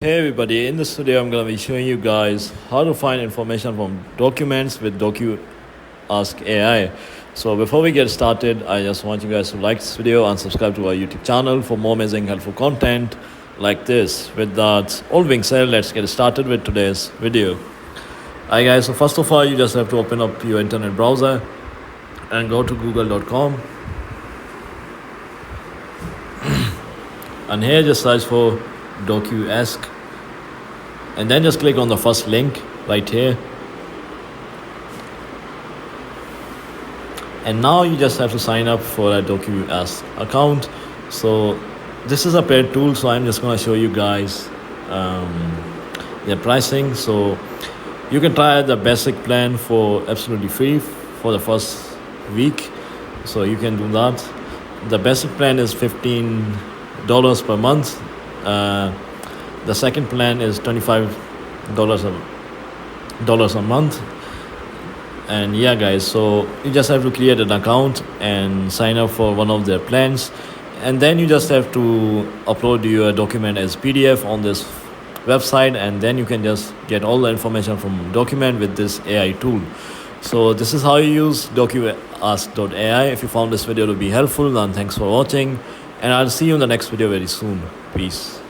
Hey everybody, in this video I'm going to be showing you guys how to find information from documents with DocuAsk AI. So before we get started, I just want you guys to like this video and subscribe to our YouTube channel for more amazing helpful content like this. With that all being said, let's get started with today's video. Alright guys, so first of all you just have to open up your internet browser and go to google.com, and here just search for DocuAsk, and then just click on the first link right here, and now you just have to sign up for a DocuAsk account. So this is a paid tool, so I'm just going to show you guys their pricing. So you can try the basic plan for absolutely free for the first week, so you can do that. The basic plan is $15 per month. The second plan is $25 a month. And yeah guys, so you just have to create an account and sign up for one of their plans, and then you just have to upload your document as PDF on this website, and then you can just get all the information from document with this AI tool. So this is how you use DocuAsk AI. If you found this video to be helpful, then thanks for watching, and I'll see you in the next video very soon. Peace.